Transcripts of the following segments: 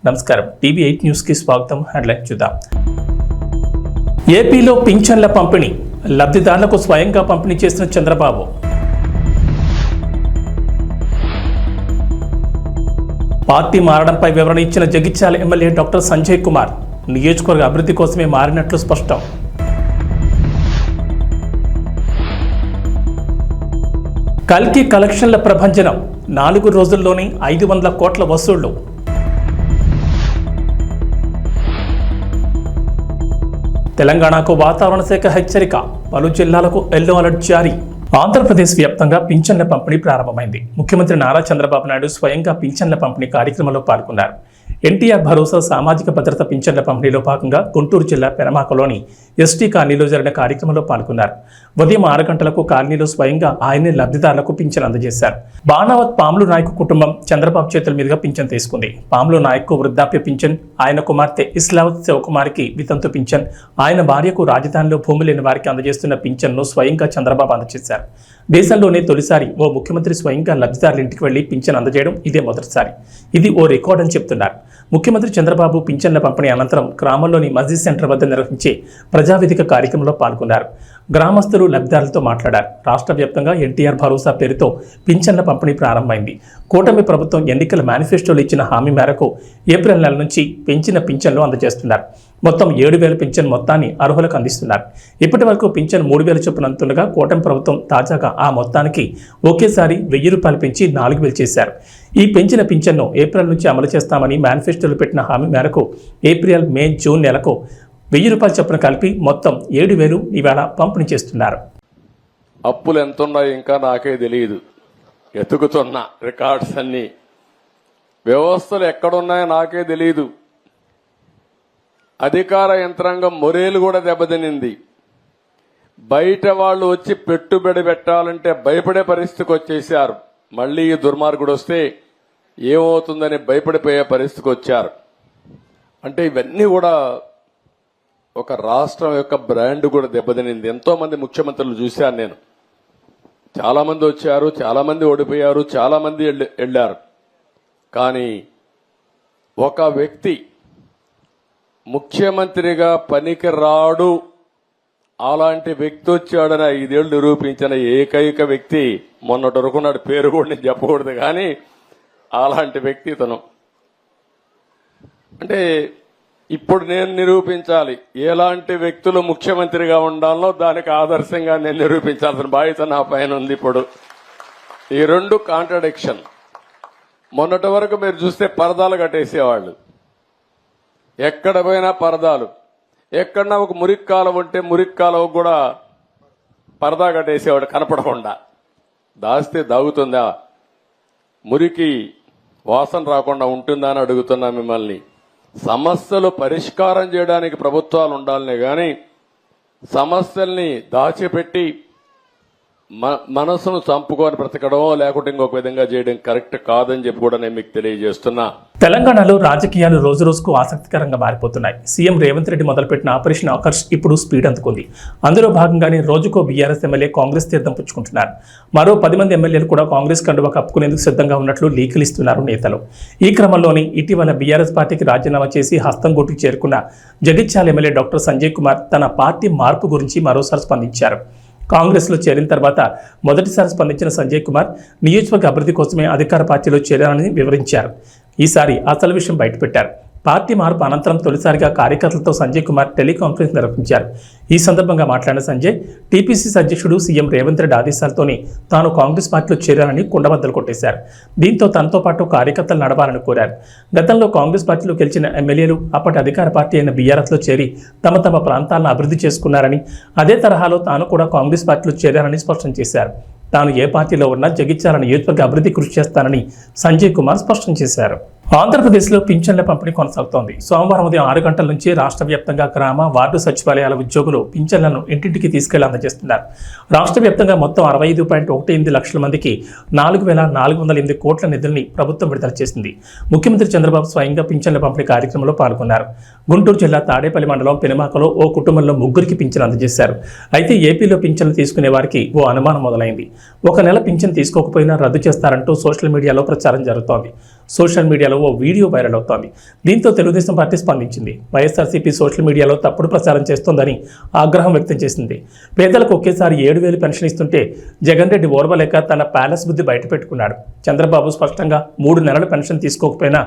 నమస్కారం, TV8 news కి స్వాగతం. హెడ్లైన్ చూద్దాం. ఏపీలో పింఛన్ల పంపిణీ, లబ్ధిదారులకు స్వయంగా పంపిణీ చేసిన చంద్రబాబు. పార్టీ మారడంపై వివరణ ఇచ్చిన జగిత్యాల ఎమ్మెల్యే డాక్టర్ సంజయ్ కుమార్. నియోజకవర్గ అభివృద్ధి కోసమే మారినట్లు స్పష్టం. కల్కి కలెక్షన్ల ప్రభంజనం, 4 రోజుల్లోనే 500 కోట్ల వసూళ్లు. తెలంగాణకు వాతావరణ శాఖ హెచ్చరిక, పలు జిల్లాలకు ఎల్లో అలర్ట్ జారీ. ఆంధ్రప్రదేశ్ వ్యాప్తంగా పింఛన్ల పంపిణీ ప్రారంభమైంది. ముఖ్యమంత్రి నారా చంద్రబాబు నాయుడు స్వయంగా పింఛన్ల పంపిణీ కార్యక్రమంలో పాల్గొన్నారు. ఎన్టీఆర్ భరోసా సామాజిక భద్రత పింఛన్ల పంపిణీలో భాగంగా గుంటూరు జిల్లా పెనమాకలోని ఎస్టీ కాలనీలో జరిగిన కార్యక్రమంలో పాల్గొన్నారు. ఉదయం 6 గంటలకు కాలనీలో స్వయంగా ఆయనే లబ్ధిదారులకు పింఛన్ అందజేశారు. బాణావత్ పాములు నాయకు కుటుంబం చంద్రబాబు చేతుల మీదుగా పింఛన్ తీసుకుంది. పాములు నాయకు వృద్ధాప్య పింఛన్, ఆయన కుమార్తె ఇస్లావత్ శివకుమారికి వితంతు పింఛన్, ఆయన భార్యకు రాజధానిలో భూమి లేని వారికి అందజేస్తున్న పింఛన్ను స్వయంగా చంద్రబాబు అందజేశారు. దేశంలోనే తొలిసారి ఓ ముఖ్యమంత్రి స్వయంగా లబ్ధిదారుల ఇంటికి వెళ్లి పింఛన్ అందజేయడం ఇదే మొదటిసారి. ఇది ఓ రికార్డ్ అని చెప్తున్నారు. ముఖ్యమంత్రి చంద్రబాబు పింఛన్ల పంపిణీ అనంతరం గ్రామంలోని మస్జిద్ సెంటర్ వద్ద నిర్వహించే ప్రజావేదిక కార్యక్రమంలో పాల్గొన్నారు. గ్రామస్తులు లబ్ధిదారులతో మాట్లాడారు. రాష్ట్ర వ్యాప్తంగా ఎన్టీఆర్ భరోసా పేరుతో పింఛన్ల పంపిణీ ప్రారంభమైంది. కూటమి ప్రభుత్వం ఎన్నికల మేనిఫెస్టోలో ఇచ్చిన హామీ మేరకు ఏప్రిల్ నెల నుంచి పెంచిన పింఛన్లు అందజేస్తున్నారు. మొత్తం 7,000 పింఛన్ మొత్తాన్ని అర్హులకు అందిస్తున్నారు. ఇప్పటి వరకు పింఛన్ 3,000 చొప్పున అందుతుండగా కూటమి ప్రభుత్వం తాజాగా ఆ మొత్తానికి ఒకేసారి 1,000 రూపాయలు పెంచి 4,000 చేశారు. ఈ పెంచిన పింఛన్ను ఏప్రిల్ నుంచి అమలు చేస్తామని మేనిఫెస్టోలో పెట్టిన హామీ మేరకు ఏప్రిల్, మే, జూన్ నెలకు 1,000 రూపాయలు చొప్పున కలిపి మొత్తం 7,000 ఇవాళ పంపిణీ చేస్తున్నారు. అప్పులు ఎంతున్నాయో ఇంకా నాకే తెలియదు. ఎతుకుతున్న రికార్డ్స్ అన్ని, వ్యవస్థలు ఎక్కడున్నాయో నాకే తెలియదు. అధికార యంత్రాంగం మొరేలు కూడా దెబ్బతినింది. బయట వాళ్ళు వచ్చి పెట్టుబడి పెట్టాలంటే భయపడే పరిస్థితికి వచ్చేసారు. మళ్లీ ఈ దుర్మార్గుడు వస్తే ఏమవుతుందని భయపడిపోయే పరిస్థితికి వచ్చారు. అంటే ఇవన్నీ కూడా ఒక రాష్ట్రం యొక్క బ్రాండ్ కూడా దెబ్బతినింది. ఎంతో మంది ముఖ్యమంత్రులు చూశాను నేను. చాలా మంది వచ్చారు, చాలా మంది ఓడిపోయారు, చాలా మంది వెళ్లారు. కానీ ఒక వ్యక్తి ముఖ్యమంత్రిగా పనికి రాడు, అలాంటి వ్యక్తి వచ్చాడని 5 ఏళ్లు నిరూపించిన ఏకైక వ్యక్తి మొన్నటి వరకు నాడు పేరు కూడా నేను చెప్పకూడదు, కానీ అలాంటి వ్యక్తి తను. అంటే ఇప్పుడు నేను నిరూపించాలి ఎలాంటి వ్యక్తులు ముఖ్యమంత్రిగా ఉండాలో, దానికి ఆదర్శంగా నేను నిరూపించాల్సిన బాధ్యత నా పైన ఉంది. ఇప్పుడు ఈ 2 కాంట్రడిక్షన్. మొన్నటి వరకు మీరు చూస్తే పరదాలు కట్టేసేవాళ్ళు, ఎక్కడ పోయినా పరదాలు. ఎక్కడన్నా ఒక మురికి కాలువ ఉంటే మురికి కాలువ కూడా పరదా కట్టేసేవాడు కనపడకుండా. దాస్తే దాగుతుందా? మురికి వాసన రాకుండా ఉంటుందా అని అడుగుతున్నా మిమ్మల్ని. సమస్యలు పరిష్కారం చేయడానికి ప్రభుత్వాలు ఉండాలనే గాని సమస్యల్ని దాచిపెట్టి మనసును చంపుకొని బ్రతకడం లేకుంటే ఇంకొక విధంగా చేయడం కరెక్ట్ కాదని చెప్పి కూడా నేను మీకు తెలియజేస్తున్నా. తెలంగాణలో రాజకీయాలు రోజు రోజుకు ఆసక్తికరంగా మారిపోతున్నాయి. సీఎం రేవంత్ రెడ్డి మొదలుపెట్టిన ఆపరేషన్ ఆకర్ష్ ఇప్పుడు స్పీడ్ అందుకుంది. అందులో భాగంగానే రోజుకో బీఆర్ఎస్ ఎమ్మెల్యే కాంగ్రెస్ తీర్థం పుచ్చుకుంటున్నారు. మరో 10 మంది ఎమ్మెల్యేలు కూడా కాంగ్రెస్ కండువా కప్పుకునేందుకు సిద్ధంగా ఉన్నట్లు లీకులు ఇస్తున్నారు నేతలు. ఈ క్రమంలోనే ఇటీవల బీఆర్ఎస్ పార్టీకి రాజీనామా చేసి హస్తంగూటికి చేరుకున్న జగిత్యాల ఎమ్మెల్యే డాక్టర్ సంజయ్ కుమార్ తన పార్టీ మార్పు గురించి మరోసారి స్పందించారు. కాంగ్రెస్లో చేరిన తర్వాత మొదటిసారి స్పందించిన సంజయ్ కుమార్ నియోజకవర్గ అభివృద్ధి కోసమే అధికార పార్టీలో చేరారని వివరించారు. ఈసారి అసలు విషయం బయటపెట్టారు. పార్టీ మార్పు అనంతరం తొలిసారిగా కార్యకర్తలతో సంజయ్ కుమార్ టెలికాన్ఫరెన్స్ నిర్వహించారు. ఈ సందర్భంగా మాట్లాడిన సంజయ్, టీపీసీసీ అధ్యక్షుడు సీఎం రేవంత్ రెడ్డి ఆదేశాలతోనే తాను కాంగ్రెస్ పార్టీలో చేరారని కుండబద్దలు కొట్టేశారు. దీంతో తనతో పాటు కార్యకర్తలు నడవాలని కోరారు. గతంలో కాంగ్రెస్ పార్టీలో గెలిచిన ఎమ్మెల్యేలు అప్పటి అధికార పార్టీ అయిన బీఆర్ఎస్లో చేరి తమ తమ ప్రాంతాలను అభివృద్ధి చేసుకున్నారని, అదే తరహాలో తాను కూడా కాంగ్రెస్ పార్టీలో చేరారని స్పష్టం చేశారు. తాను ఏ పార్టీలో ఉన్నా జగిత్యాల నియోజకవర్గ అభివృద్ధి కృషి చేస్తానని సంజయ్ కుమార్ స్పష్టం చేశారు. ఆంధ్రప్రదేశ్లో పింఛన్ల పంపిణీ కొనసాగుతోంది. సోమవారం ఉదయం 6 గంటల నుంచి రాష్ట్ర వ్యాప్తంగా గ్రామ, వార్డు సచివాలయాల ఉద్యోగులు పింఛన్లను ఇంటింటికి తీసుకెళ్లి అందజేస్తున్నారు. రాష్ట్ర వ్యాప్తంగా మొత్తం 65.18 లక్షల మందికి 4,408 కోట్ల నిధుల్ని ప్రభుత్వం విడుదల చేసింది. ముఖ్యమంత్రి చంద్రబాబు స్వయంగా పింఛన్ల పంపిణీ కార్యక్రమంలో పాల్గొన్నారు. గుంటూరు జిల్లా తాడేపల్లి మండలం పెనుమాకలో ఓ కుటుంబంలో 3కి పింఛన్ అందజేశారు. అయితే ఏపీలో పింఛన్లు తీసుకునే వారికి ఓ అనుమానం మొదలైంది. 1 నెల పింఛన్ తీసుకోకపోయినా రద్దు చేస్తారంటూ సోషల్ మీడియాలో ప్రచారం జరుగుతోంది. సోషల్ మీడియాలో ఓ వీడియో వైరల్ అవుతోంది. దీంతో తెలుగుదేశం పార్టీ స్పందించింది. వైఎస్ఆర్సీపీ సోషల్ మీడియాలో తప్పుడు ప్రచారం చేస్తోందని ఆగ్రహం వ్యక్తం చేసింది. పేదలకు ఒకేసారి 7,000 పెన్షన్ ఇస్తుంటే జగన్ రెడ్డి ఓర్వలేక తన ప్యాలెస్ బుద్ధి బయటపెట్టుకున్నాడు. చంద్రబాబు స్పష్టంగా 3 నెలల పెన్షన్ తీసుకోకపోయినా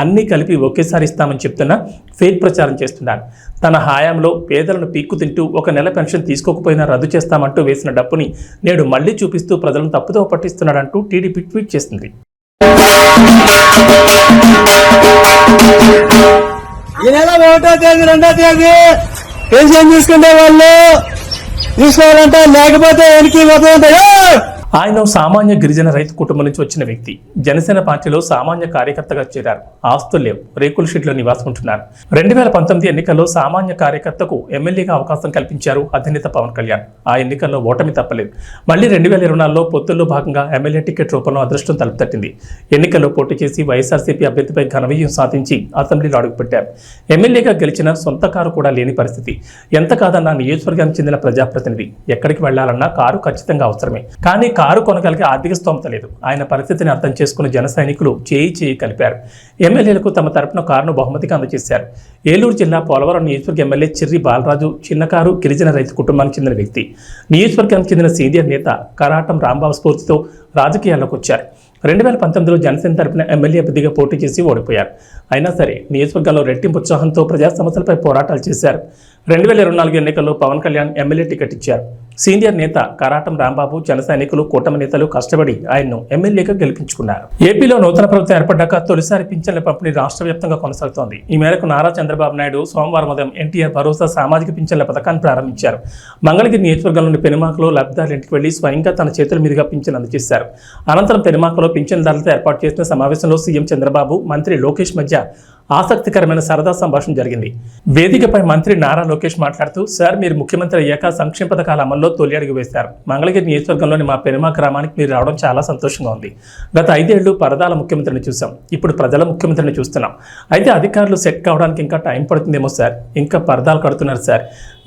అన్నీ కలిపి ఒకేసారి ఇస్తామని చెప్తున్నా ఫేక్ ప్రచారం చేస్తున్నాడు. తన హయాంలో పేదలను పీక్కు తింటూ 1 నెల పెన్షన్ తీసుకోకపోయినా రద్దు చేస్తామంటూ వేసిన డప్పుని నేడు మళ్లీ చూపిస్తూ ప్రజలను తప్పుదో పట్టిస్తున్నాడంటూ టీడీపీ ట్వీట్ చేసింది. ఈ నెల 1వ తేదీ 2వ తేదీ పెన్షన్ తీసుకునే వాళ్ళు తీసుకోవాలంటే లేకపోతే వెనక్కి పోతుంటాడు. ఆయన సామాన్య గిరిజన రైతు కుటుంబం నుంచి వచ్చిన వ్యక్తి. జనసేన పార్టీలో సామాన్య కార్యకర్తగా చేరారు. ఆస్తులు లేవు, రేకుల షీట్లో నివాసం ఉంటున్నారు. 2019 ఎన్నికల్లో సామాన్య కార్యకర్తకు ఎమ్మెల్యేగా అవకాశం కల్పించారు అధినేత పవన్ కళ్యాణ్. ఆ ఎన్నికల్లో ఓటమి తప్పలేదు. మళ్లీ 2024లో పొత్తుల్లో భాగంగా ఎమ్మెల్యే టికెట్ రూపంలో అదృష్టం తలుపు తట్టింది. ఎన్నికల్లో పోటీ చేసి వైఎస్ఆర్సీపీ అభ్యర్థిపై ఘన విజయం సాధించి అసెంబ్లీలో అడుగుపెట్టారు. ఎమ్మెల్యేగా గెలిచిన సొంత కారు కూడా లేని పరిస్థితి. ఎంత కాదన్నా నియోజకవర్గానికి చెందిన ప్రజాప్రతినిధి ఎక్కడికి వెళ్లాలన్నా కారు ఖచ్చితంగా అవసరమే. కానీ కారు కొనగలిగే ఆర్థిక స్తోమత లేదు. ఆయన పరిస్థితిని అర్థం చేసుకున్న జన సైనికులు చేయి కలిపారు. ఎమ్మెల్యేలకు తమ తరపున కారును బహుమతిగా అందజేశారు. ఏలూరు జిల్లా పోలవరం నియోజకవర్గ ఎమ్మెల్యే చిర్రి బాలరాజు చిన్నకారు గిరిజన రైతు కుటుంబానికి చెందిన వ్యక్తి. నియోజకవర్గానికి చెందిన సీనియర్ నేత కరాటం రాంబాబు స్ఫూర్తితో రాజకీయాల్లోకి వచ్చారు. 2019లో జనసేన తరపున ఎమ్మెల్యే అభ్యర్థిగా పోటీ చేసి ఓడిపోయారు. అయినా సరే నియోజకవర్గంలో రెట్టింపు ఉత్సాహంతో ప్రజా సమస్యలపై పోరాటాలు చేశారు. 2024 ఎన్నికల్లో పవన్ కళ్యాణ్ ఎమ్మెల్యే టికెట్ ఇచ్చారు. సీనియర్ నేత కరాటం రాంబాబు, జన సైనికులు, కూటమి నేతలు కష్టపడి ఆయన్ను ఎమ్మెల్యేగా గెలిపించుకున్నారు. ఏపీలో నూతన ప్రభుత్వం ఏర్పడ్డాక తొలిసారి పింఛన్ల పంపిణీ రాష్ట్ర వ్యాప్తంగా కొనసాగుతోంది. ఈ మేరకు నారా చంద్రబాబు నాయుడు సోమవారం ఉదయం ఎన్టీఆర్ భరోసా సామాజిక పింఛన్ల పథకాన్ని ప్రారంభించారు. మంగళగిరి నియోజకవర్గంలోని పెనుమాకలో లబ్ధిదారుల ఇంటికి వెళ్లి స్వయంగా తన చేతుల మీదుగా పింఛన్ అందజేశారు. అనంతరం పెనుమాకలో పింఛన్దారులతో ఏర్పాటు చేసిన సమావేశంలో సీఎం చంద్రబాబు, మంత్రి లోకేష్ మధ్య ఆసక్తికరమైన సరదా సంభాషణ జరిగింది. వేదికపై మంత్రి నారా లోకేష్ మాట్లాడుతూ, సార్ మీరు ముఖ్యమంత్రి అయ్యాక సంక్షేమ పథకాల అమల్లో తొలి అడుగు వేశారు. మంగళగిరి నియోజకవర్గంలోని మా పెనుమా గ్రామానికి మీరు రావడం చాలా సంతోషంగా ఉంది. గత 5 ఏళ్లు పరదాల ముఖ్యమంత్రిని చూసాం, ఇప్పుడు ప్రజల ముఖ్యమంత్రిని చూస్తున్నాం. అయితే అధికారులు సెట్ కావడానికి ఇంకా టైం పడుతుందేమో సార్. ఇంకా పరదాలు కడుతున్నారు సార్,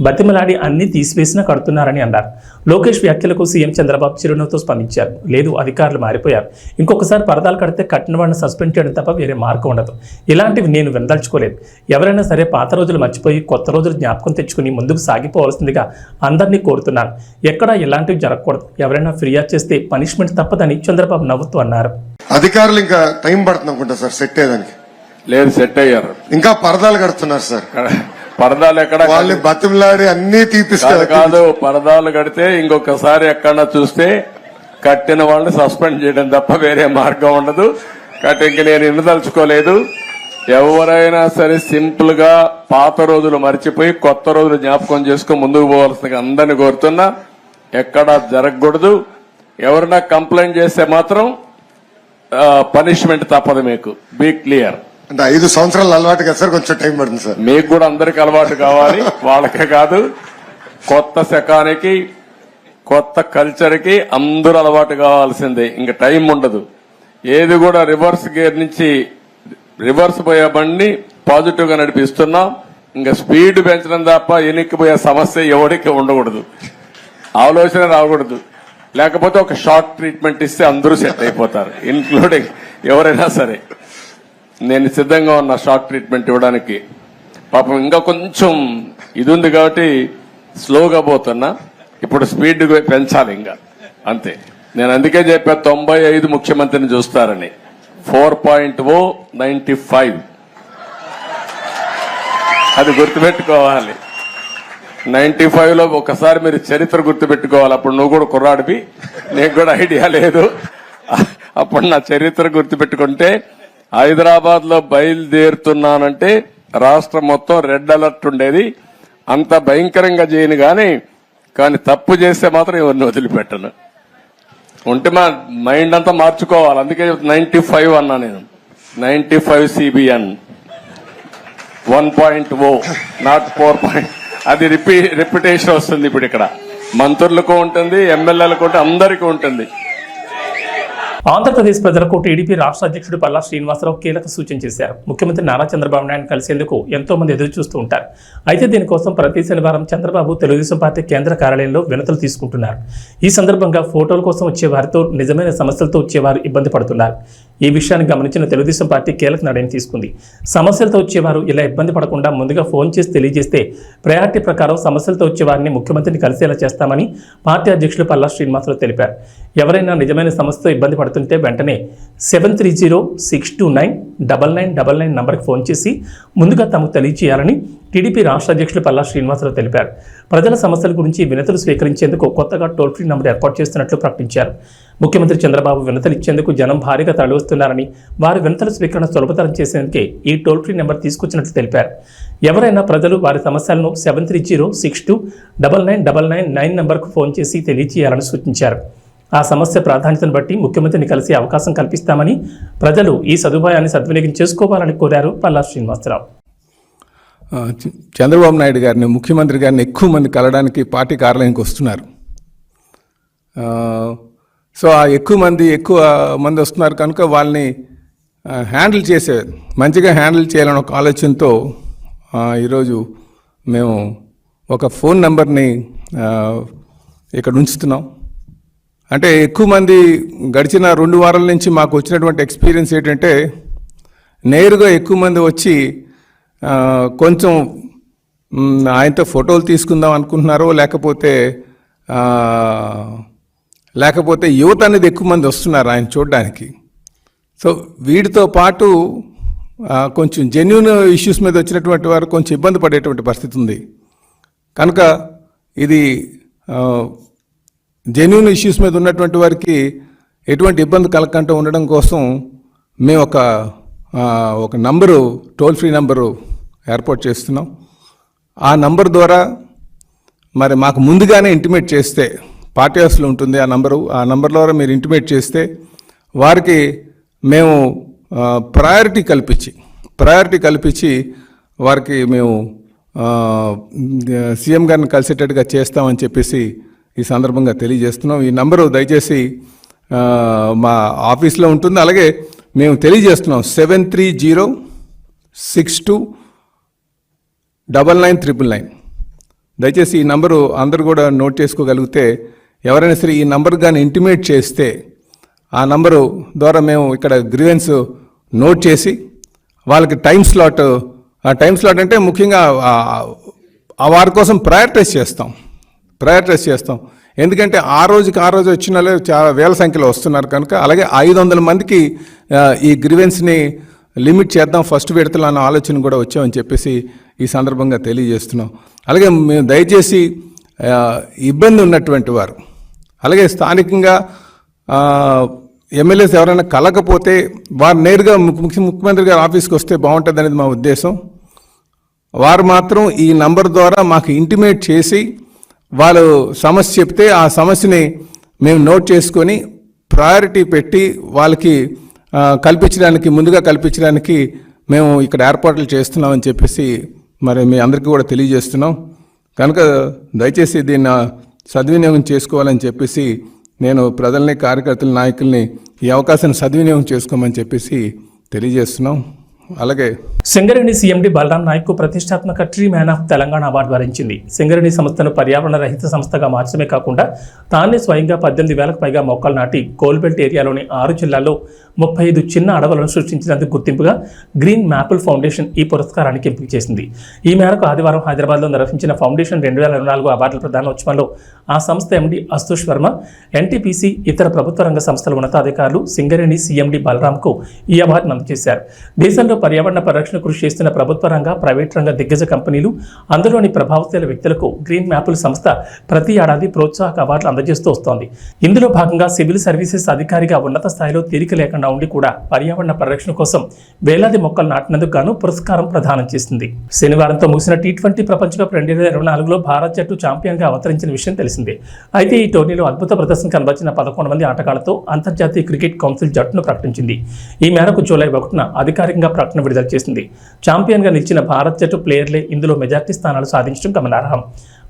బతిమలాడి అన్ని తీసివేసినా కడుతున్నారని అన్నారు. లోకేష్ వ్యాఖ్యలకు సీఎం చంద్రబాబు చిరునవ్వుతో స్పందించారు. లేదు, అధికారులు మారిపోయారు. ఇంకొకసారి పరదాలు కడితే కట్టిన వాడిని సస్పెండ్ చేయడం తప్ప వేరే మార్గం ఉండదు. ఇలాంటివి నేను వినదలుచుకోలేదు. ఎవరైనా సరే పాత రోజులు మర్చిపోయి కొత్త రోజులు జ్ఞాపకం తెచ్చుకుని ముందుకు సాగిపోవాల్సిందిగా అందరినీ కోరుతున్నాను. ఎక్కడా ఇలాంటివి జరగకూడదు. ఎవరైనా ఫిర్యాదు చేస్తే పనిష్మెంట్ తప్పదని చంద్రబాబు నవ్వుతూ అన్నారు. అధికారులు ఇంకా టైం పడుతుంది అనుకుంటా సార్ సెట్ అయ్యేదానికి. లేదు, సెట్ అయ్యారు. ఇంకా పరదాలు కడుతున్నారు సార్. పరదాలు ఎక్కడ వాళ్ళు బతిమలాడి అన్ని తీపిస్తారు కాదు. పరదాలు కడితే ఇంకొకసారి ఎక్కడన్నా చూస్తే కట్టిన వాళ్ళని సస్పెండ్ చేయడం తప్ప వేరే మార్గం ఉండదు. కాబట్టి ఇంక నేను వినదలుచుకోలేదు. ఎవరైనా సరే సింపుల్ గా పాత రోజులు మర్చిపోయి కొత్త రోజులు జ్ఞాపకం చేసుకుని ముందుకు పోవాల్సిందిగా అందరిని కోరుతున్నా. ఎక్కడా జరగకూడదు. ఎవరైనా కంప్లైంట్ చేస్తే మాత్రం పనిష్మెంట్ తప్పదు. మీకు బీ క్లియర్. అంటే 5 సంవత్సరాలు అలవాటు కదా సార్, కొంచెం టైం పడుతుంది సార్. మీకు కూడా అందరికి అలవాటు కావాలి, వాళ్ళకే కాదు. కొత్త శకానికి, కొత్త కల్చర్ కి అందరూ అలవాటు కావాల్సిందే. ఇంకా టైం ఉండదు. ఏది కూడా రివర్స్ గేర్ నుంచి రివర్స్ పోయే బండిని పాజిటివ్ గా నడిపిస్తున్నాం. ఇంకా స్పీడ్ పెంచడం తప్ప ఎనిక్కిపోయే సమస్య ఎవరికి ఉండకూడదు. ఆలోచన రాకూడదు. లేకపోతే ఒక షార్ట్ ట్రీట్మెంట్ ఇస్తే అందరూ సెట్ అయిపోతారు, ఇన్క్లూడింగ్ ఎవరైనా సరే. నేను సిద్ధంగా ఉన్నా షార్ట్ ట్రీట్మెంట్ ఇవ్వడానికి. పాపం ఇంకా కొంచెం ఇది ఉంది కాబట్టి స్లోగా పోతున్నా. ఇప్పుడు స్పీడ్ పెంచాలి ఇంకా, అంతే. నేను అందుకే చెప్పా 95 ముఖ్యమంత్రిని చూస్తారని. 4.0 95 అది గుర్తుపెట్టుకోవాలి. 95లో ఒకసారి మీరు చరిత్ర గుర్తుపెట్టుకోవాలి. అప్పుడు నువ్వు కూడా కుర్రాడివి, నీకు కూడా ఐడియా లేదు. అప్పుడు నా చరిత్ర గుర్తుపెట్టుకుంటే, హైదరాబాద్ లో బయలుదేరుతున్నానంటే రాష్ట్రం మొత్తం రెడ్ అలర్ట్ ఉండేది. అంత భయంకరంగా చేయను కానీ తప్పు చేస్తే మాత్రం ఎవరిని వదిలిపెట్టను. ఉంటే మా మైండ్ అంతా మార్చుకోవాలి. అందుకే 95 అన్నా నేను. 95 CBN 1.0 నాట్ 4. అది రిపిటేషన్ వస్తుంది. ఇప్పుడు ఇక్కడ మంత్రులకు ఉంటుంది, ఎమ్మెల్యేలకు ఉంటుంది, అందరికీ ఉంటుంది. ఆంధ్రప్రదేశ్ ప్రజలకు టీడీపీ రాష్ట్ర అధ్యక్షుడు పల్లా శ్రీనివాసరావు కీలక సూచన చేశారు. ముఖ్యమంత్రి నారా చంద్రబాబు నాయుడు కలిసేందుకు ఎంతో మంది ఎదురు చూస్తూ ఉంటారు. అయితే దీనికోసం ప్రతి శనివారం చంద్రబాబు తెలుగుదేశం పార్టీ కేంద్ర కార్యాలయంలో వినతులు తీసుకుంటున్నారు. ఈ సందర్భంగా ఫోటోల కోసం వచ్చే వారితో, నిజమైన సమస్యలతో వచ్చేవారు ఇబ్బంది పడుతున్నారు. ఈ విషయాన్ని గమనించిన తెలుగుదేశం పార్టీ కీలక నిర్ణయం తీసుకుంది. సమస్యలతో వచ్చేవారు ఇలా ఇబ్బంది పడకుండా ముందుగా ఫోన్ చేసి తెలియజేస్తే ప్రయారిటీ ప్రకారం సమస్యలతో వచ్చేవారిని ముఖ్యమంత్రిని కలిసేలా చేస్తామని పార్టీ అధ్యక్షులు పల్లా శ్రీనివాసరావు తెలిపారు. ఎవరైనా నిజమైన సమస్యతో ఇబ్బంది పడుతుంటే వెంటనే 7306299999 నంబర్కి ఫోన్ చేసి ముందుగా తమకు తెలియజేయాలని టీడీపీ రాష్ట్ర అధ్యక్షులు పల్లా శ్రీనివాసరావు తెలిపారు. ప్రజల సమస్యల గురించి వినతులు స్వీకరించేందుకు కొత్తగా టోల్ ఫ్రీ నంబర్ ఏర్పాటు చేస్తున్నట్లు ప్రకటించారు. ముఖ్యమంత్రి చంద్రబాబు వినతులు ఇచ్చేందుకు జనం భారీగా తరలివస్తున్నారని, వారి వినతుల స్వీకరణ సులభతరం చేసేందుకే ఈ టోల్ ఫ్రీ నెంబర్ తీసుకొచ్చినట్లు తెలిపారు. ఎవరైనా ప్రజలు వారి సమస్యలను 7306299999 నంబర్కు ఫోన్ చేసి తెలియజేయాలని సూచించారు. ఆ సమస్య ప్రాధాన్యతను బట్టి ముఖ్యమంత్రిని కలిసే అవకాశం కల్పిస్తామని, ప్రజలు ఈ సదుపాయాన్ని సద్వినియోగం చేసుకోవాలని కోరారు పల్లా శ్రీనివాసరావు. చంద్రబాబు నాయుడు గారిని, ముఖ్యమంత్రి గారిని ఎక్కువ మంది కలవడానికి పార్టీ కార్యాలయానికి వస్తున్నారు. సో ఆ ఎక్కువ మంది వస్తున్నారు కనుక వాళ్ళని మంచిగా హ్యాండిల్ చేయాలని ఒక ఆలోచనతో ఈరోజు మేము ఒక ఫోన్ నెంబర్ని ఇక్కడ ఉంచుతున్నాం. అంటే ఎక్కువ మంది గడిచిన 2 వారాల నుంచి మాకు వచ్చినటువంటి ఎక్స్పీరియన్స్ ఏంటంటే, నేరుగా ఎక్కువ మంది వచ్చి కొంచెం ఆయనతో ఫోటోలు తీసుకుందాం అనుకుంటున్నారో, లేకపోతే యువత అనేది ఎక్కువ మంది వస్తున్నారు ఆయన చూడడానికి. సో వీటితో పాటు కొంచెం జెన్యూన్ ఇష్యూస్ మీద వచ్చినటువంటి వారు కొంచెం ఇబ్బంది పడేటువంటి పరిస్థితి ఉంది. కనుక ఇది జెన్యూన్ ఇష్యూస్ మీద ఉన్నటువంటి వారికి ఎటువంటి ఇబ్బంది కలగకుండా ఉండడం కోసం మేము ఒక నంబరు, టోల్ ఫ్రీ నంబరు ఏర్పాటు చేస్తున్నాం. ఆ నంబర్ ద్వారా మరి మాకు ముందుగానే ఇంటిమేట్ చేస్తే, పార్టీ హౌస్లో ఉంటుంది ఆ నంబర్ ద్వారా మీరు ఇంటిమేట్ చేస్తే వారికి మేము ప్రయారిటీ కల్పించి వారికి మేము సీఎం గారిని కలిసేటట్టుగా చేస్తామని చెప్పేసి ఈ సందర్భంగా తెలియజేస్తున్నాం. ఈ నంబరు దయచేసి మా ఆఫీస్లో ఉంటుంది. అలాగే మేము తెలియజేస్తున్నాం 7306299999. దయచేసి ఈ నంబరు అందరూ కూడా నోట్ చేసుకోగలిగితే, ఎవరైనా సరే ఈ నంబర్ కానీ ఇంటిమేట్ చేస్తే ఆ నంబరు ద్వారా మేము ఇక్కడ గ్రీవెన్స్ నోట్ చేసి వాళ్ళకి టైం స్లాట్ అంటే ముఖ్యంగా వారి కోసం ప్రయారిటైజ్ చేస్తాం. ఎందుకంటే ఆ రోజు వచ్చిన వాళ్ళు చాలా వేల సంఖ్యలో వస్తున్నారు కనుక, అలాగే 500 మందికి ఈ గ్రీవెన్స్ని లిమిట్ చేద్దాం ఫస్ట్ విడతలో అన్న ఆలోచన కూడా వచ్చామని చెప్పేసి ఈ సందర్భంగా తెలియజేస్తున్నాం. అలాగే మేము దయచేసి ఇబ్బంది ఉన్నటువంటి వారు, అలాగే స్థానికంగా ఎమ్మెల్యేస్ ఎవరైనా కలకపోతే వారు నేరుగా ముఖ్యమంత్రి గారి ఆఫీస్కి వస్తే బాగుంటుంది అనేది మా ఉద్దేశం. వారు మాత్రం ఈ నంబర్ ద్వారా మాకు ఇంటిమేట్ చేసి వాళ్ళు సమస్య చెప్తే ఆ సమస్యని మేము నోట్ చేసుకొని ప్రయారిటీ పెట్టి వాళ్ళకి ముందుగా కల్పించడానికి మేము ఇక్కడ ఏర్పాట్లు చేస్తున్నామని చెప్పేసి మరి మీ అందరికీ కూడా తెలియజేస్తున్నాం. కనుక దయచేసి దీన్ని సద్వినియోగం చేసుకోవాలని చెప్పేసి నేను ప్రజల్ని, కార్యకర్తల, నాయకుల్ని ఈ అవకాశాన్ని సద్వినియోగం చేసుకోమని చెప్పేసి తెలియజేస్తున్నాం. అలాగే సింగరేణి సీఎండీ బలరాం నాయక్ ప్రతిష్టాత్మక tree man of Telangana award వరించింది. సింగరేణి సంస్థను పర్యావరణ రహిత సంస్థగా మార్చడమే కాకుండా తానే స్వయంగా 18,000కు పైగా మొక్కలు నాటి కోల్బెల్ట్ ఏరియాలోని 6 జిల్లాల్లో 35 చిన్న అడవులను సృష్టించినందుకు గుర్తింపుగా గ్రీన్ మ్యాపుల్ ఫౌండేషన్ ఈ పురస్కారానికి ఎంపిక చేసింది. ఈ మేరకు ఆదివారం హైదరాబాద్లో నిర్వహించిన ఫౌండేషన్ 2024 అవార్డుల ప్రదానోత్సవంలో ఆ సంస్థ ఎండీ అశుతోష్ వర్మ, ఎన్టీపీసీ, ఇతర ప్రభుత్వ రంగ సంస్థల ఉన్నతాధికారులు సింగరేణి సీఎండీ బలరాంకు ఈ అవార్డును అందజేశారు. దేశంలో పర్యావరణ పరిరక్షణ కృషి చేస్తున్న ప్రభుత్వ రంగ, ప్రైవేట్ రంగ దిగ్గజ కంపెనీలు, అందులోని ప్రభావశీల వ్యక్తులకు గ్రీన్ మ్యాపుల్ సంస్థ ప్రతి ఏడాది ప్రోత్సాహక అవార్డులు అందజేస్తూ వస్తోంది. ఇందులో భాగంగా సివిల్ సర్వీసెస్ అధికారిగా ఉన్నత స్థాయిలో తీరిక లేకుండా ఉండి కూడా పర్యావరణ పరిరక్షణ కోసం వేలాది మొక్కలు నాటినందుకు గాను పురస్కారం ప్రదానం చేసింది. శనివారంతో ముగిసిన T20 ప్రపంచ కప్ 2024లో భారత్ జట్టు ఛాంపియన్గా అవతరించిన విషయం తెలిసిందే. అయితే ఈ టోర్నీలో అద్భుత ప్రదర్శన కనబరిచిన 11 మంది ఆటగాళ్లతో అంతర్జాతీయ క్రికెట్ కౌన్సిల్ జట్టును ప్రకటించింది. ఈ మేరకు జూలై 1న అధికారికంగా ప్రకటన విడుదల చేసింది. ఛాంపియన్గా నిలిచిన భారత్ జట్టు ప్లేయర్లే ఇందులో మెజార్టీ స్థానాలు సాధించడం గమనార్హం.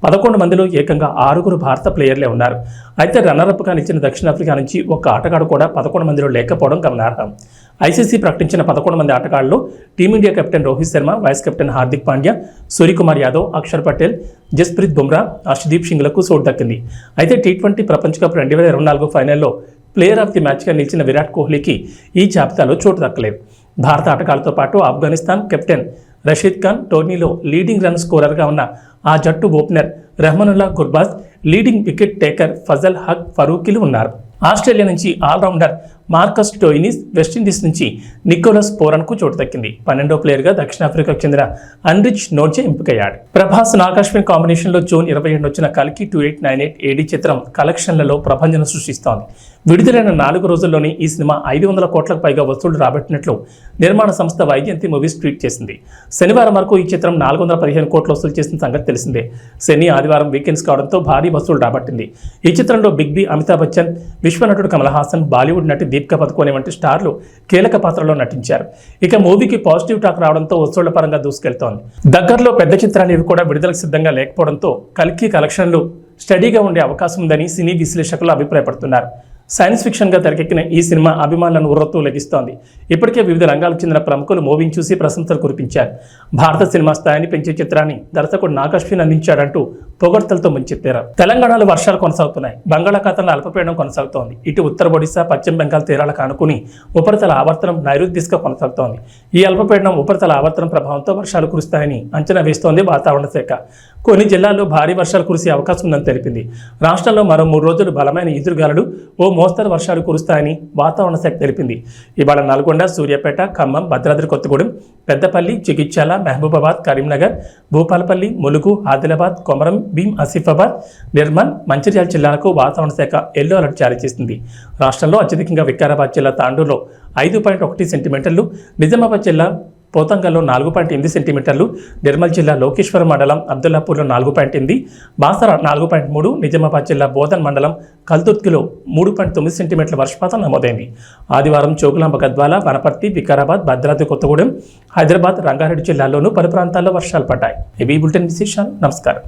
11 మందిలో ఏకంగా 6 భారత ప్లేయర్లే ఉన్నారు. అయితే రన్నరప్గా నిలిచిన దక్షిణాఫ్రికా నుంచి ఒక్క ఆటగాడు కూడా 11 మందిలో లేకపోవడం గమనార్హం. ఐసీసీ ప్రకటించిన 11 మంది ఆటగాళ్లలో Team India captain Rohit Sharma, vice captain Hardik Pandya, Suryakumar Yadav, Axar Patel, Jasprit Bumrah, Harshdeep సింగ్లకు చోటు దక్కింది. అయితే T20 ప్రపంచ కప్ 2024 ఫైనల్లో ప్లేయర్ ఆఫ్ ది మ్యాచ్గా నిలిచిన విరాట్ కోహ్లీకి ఈ జాబితాలో చోటు దక్కలేదు. భారత ఆటగాళ్లతో పాటు ఆఫ్ఘనిస్తాన్ కెప్టెన్ రషీద్ ఖాన్, టోర్నీలో లీడింగ్ రన్ స్కోరర్గా ఉన్న ఆ జట్టు opener Rahmanullah Gurbaz, leading wicket taker Fazal Haq ఫరూకీలు ఉన్నారు. ఆస్ట్రేలియా నుంచి ఆల్రౌండర్ మార్కస్ స్టోయినిస్, వెస్టిండీస్ నుంచి నికోలస్ పోరన్కు చోటు దక్కింది. 12వ ప్లేయర్గా దక్షిణాఫ్రికాకు చెందిన అన్రిచ్ నోర్జే ఎంపికయ్యాడు. ప్రభాస్, నాగాశ్విన్ కాంబినేషన్లో జూన్ 27 వచ్చిన కల్కి 2898 AD చిత్రం కలెక్షన్లలో ప్రభంజనం సృష్టిస్తోంది. విడుదలైన 4 రోజుల్లోనే ఈ సినిమా 500 కోట్లకు పైగా వసూళ్లు రాబట్టినట్లు నిర్మాణ సంస్థ వైజయంతి మూవీస్ ట్వీట్ చేసింది. శనివారం వరకు ఈ చిత్రం 415 కోట్లు వసూలు చేసిన సంగతి తెలిసిందే. శని, ఆదివారం వీకెండ్స్ కావడంతో భారీ వసూలు రాబట్టింది. ఈ చిత్రంలో బిగ్ బి, అమితాబ్ బచ్చన్, విశ్వనటుడు కమల్ హాసన్, బాలీవుడ్ నటి దీపికా పదుకోనే వంటి స్టార్లు కీలక పాత్రలో నటించారు. ఇక మూవీకి పాజిటివ్ టాక్ రావడంతో వసూళ్ల పరంగా దూసుకెళ్తోంది. దగ్గరలో పెద్ద చిత్రాలు ఇవి కూడా విడుదలకు సిద్ధంగా లేకపోవడంతో కల్కి కలెక్షన్లు స్టడీగా ఉండే అవకాశం ఉందని సినీ విశ్లేషకులు అభిప్రాయపడుతున్నారు. సైన్స్ ఫిక్షన్గా తెరకెక్కిన ఈ సినిమా అభిమానులను ఉర్రతూ లెగిస్తోంది. ఇప్పటికే వివిధ రంగాలకు చెందిన ప్రముఖులు మూవీని చూసి ప్రశంసలు కురిపించారు. భారత సినిమా స్థాయిని పెంచే చిత్రాన్ని దర్శకుడు నాగాశ్విన్ అందించాడంటూ పొగడ్తలతో ముంచెత్తారు. తెలంగాణలో వర్షాలు కొనసాగుతున్నాయి. బంగాళాఖాతంలో అల్పపీడనం కొనసాగుతోంది. ఇటు ఉత్తర ఒడిశా, పశ్చిమ బెంగాల్ తీరాలకు ఆనుకుని ఉపరితల ఆవర్తనం నైరుతి దిశగా కొనసాగుతోంది. ఈ అల్పపీడనం ఉపరితల ఆవర్తనం ప్రభావంతో వర్షాలు కురుస్తాయని అంచనా వేస్తోంది వాతావరణ శాఖ. కొన్ని జిల్లాల్లో భారీ వర్షాలు కురిసే అవకాశం ఉందని తెలిపింది. రాష్ట్రంలో మరో 3 రోజులు బలమైన ఈదురుగాలులు, ఓ మోస్తరు వర్షాలు కురుస్తాయని వాతావరణ శాఖ తెలిపింది. ఇవాళ నల్గొండ, సూర్యాపేట, ఖమ్మం, భద్రాద్రి కొత్తగూడెం, పెద్దపల్లి, జగిత్యాల, మహబూబాబాద్, కరీంనగర్, భూపాలపల్లి, ములుగు, ఆదిలాబాద్, కొమరం భీం, ఆసిఫాబాద్, నిర్మల్, మంచిర్యాల జిల్లాలకు వాతావరణ శాఖ ఎల్లో అలర్ట్ జారీ చేసింది. రాష్ట్రంలో అత్యధికంగా వికారాబాద్ జిల్లా తాండూరులో 5.1 సెంటీమీటర్లు, నిజామాబాద్ జిల్లా పోతంగల్లో 4.8 సెంటీమీటర్లు, నిర్మల్ జిల్లా లోకేశ్వరం మండలం అబ్దుల్లాపూర్లో 4.8, బాసర 4.3, నిజామాబాద్ జిల్లా బోధన్ మండలం కల్దుర్తిలో 3.9 సెంటీమీటర్ల వర్షపాతం నమోదైంది. ఆదివారం జోగులాంబ, గద్వాల, వనపర్తి, వికారాబాద్, భద్రాద్రి కొత్తగూడెం, హైదరాబాద్, రంగారెడ్డి జిల్లాల్లోనూ పలు ప్రాంతాల్లో వర్షాలు పడ్డాయి. ఇవి బులెటిన్ విశేషాలు. నమస్కారం.